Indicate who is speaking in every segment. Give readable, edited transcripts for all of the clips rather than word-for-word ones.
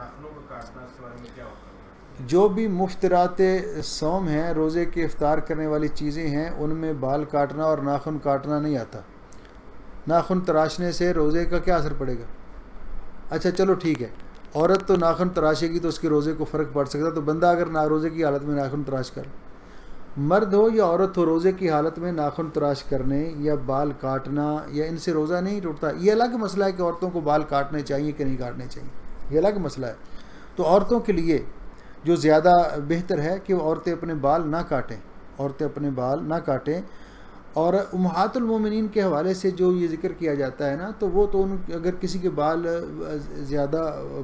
Speaker 1: नाखूनों को काटना, इसके बारे में क्या होता है?
Speaker 2: जो भी मुफ्तरात सौम हैं, रोज़े के इफ्तार करने वाली चीज़ें हैं, उनमें बाल काटना और नाखून काटना नहीं आता। नाखून तराशने से रोज़े का क्या असर पड़ेगा? अच्छा चलो ठीक है, औरत तो नाखून तराशेगी तो उसके रोज़े को फ़र्क पड़ सकता है, तो बंदा अगर ना रोज़े की हालत में नाखून तराश कर, मर्द हो या औरत हो, रोज़े की हालत में नाखून तराश करने या बाल काटना या इनसे रोज़ा नहीं टूटता। ये अलग मसला है कि औरतों को बाल काटने चाहिए कि नहीं काटने चाहिए, ये अलग मसला है। तो औरतों के लिए जो ज़्यादा बेहतर है कि औरतें अपने बाल ना काटें, औरतें अपने बाल ना काटें। और उम्महातुल मोमिनीन के हवाले से जो ये ज़िक्र किया जाता है ना, तो वो तो अगर किसी के बाल ज़्यादा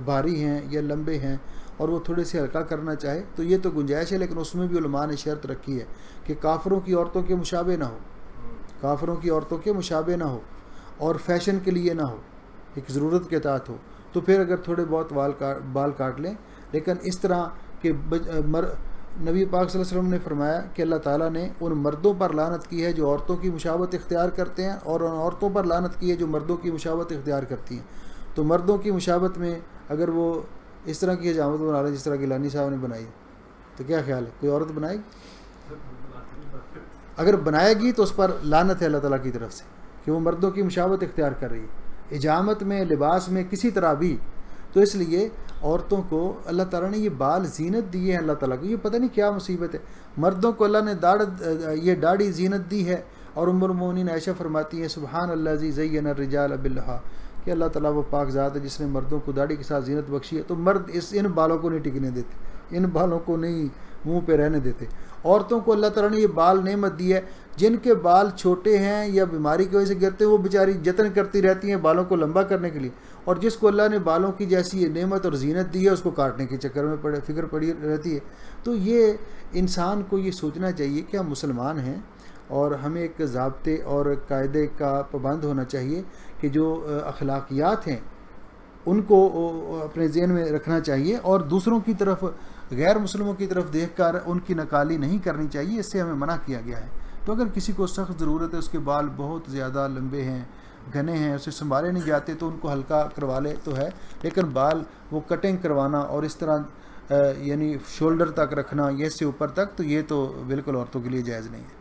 Speaker 2: भारी हैं या लंबे हैं और वो थोड़े से हल्का करना चाहे तो ये तो गुंजाइश है, लेकिन उसमें भी उलमा ने शर्त रखी है कि काफिरों की औरतों के मुशाबे ना हो, काफिरों की औरतों के मुशाबे ना हो और फैशन के लिए ना हो, एक ज़रूरत के तहत हो। तो फिर अगर थोड़े बहुत बाल काट लें, लेकिन इस तरह के नबी पाक सल्लल्लाहु अलैहि वसल्लम ने फरमाया कि अल्लाह ताला ने उन मर्दों पर लानत की है जो औरतों की मुशाबत इख्तियार करते हैं, और उन औरतों पर लानत की है जो मर्दों की मुशाबत इख्तियार करती हैं। तो मर्दों की मुशाबत में अगर वो इस तरह की हजामत बना लें जिस तरह की लानी साहब ने बनाई, तो क्या ख्याल है, कोई औरत बनाएगी? अगर बनाएगी तो उस पर लानत है अल्लाह ताला की तरफ से कि वो मर्दों की मुशाबत इख्तियार कर रही है, हिजामत में, लिबास में, किसी तरह भी। तो इसलिए औरतों को अल्लाह ताला ने ये बाल जीनत दी है। अल्लाह ताला को ये पता नहीं क्या मुसीबत है, मर्दों को अल्लाह ने ये दाढ़ी जीनत दी है। और उम्मुल मोमिनीन आयशा फरमाती हैं सुबहान अल्लाह जी ज़य्यन रिजाल बिल्हा, कि अल्लाह ताला वो पाक ज़ात है जिसने मर्दों को दाढ़ी के साथ जीनत बख्शी है। तो मर्द इन बालों को नहीं टिकने देते, इन बालों को नहीं मुंह पे रहने देते। औरतों को अल्लाह ताला ने ये बाल नेमत दी है, जिनके बाल छोटे हैं या बीमारी की वजह से गिरते हैं वो बेचारी जतन करती रहती हैं बालों को लंबा करने के लिए, और जिसको अल्लाह ने बालों की जैसी ये नेमत और जीनत दी है उसको काटने के चक्कर में फिक्र पड़ी रहती है। तो ये इंसान को ये सोचना चाहिए कि हम मुसलमान हैं और हमें एक ज़ाब्ते और कायदे का पाबंद होना चाहिए कि जो अखलाकियात हैं उनको अपने ज़हन में रखना चाहिए, और दूसरों की तरफ, गैर मुस्लिमों की तरफ देखकर उनकी नकाली नहीं करनी चाहिए, इससे हमें मना किया गया है। तो अगर किसी को सख्त ज़रूरत है, उसके बाल बहुत ज़्यादा लंबे हैं, घने हैं, उसे संभाले नहीं जाते, तो उनको हल्का करवा ले तो है, लेकिन बाल वो कटिंग करवाना और इस तरह यानी शोल्डर तक रखना, ये से ऊपर तक, तो ये तो बिल्कुल औरतों के लिए जायज़ नहीं है।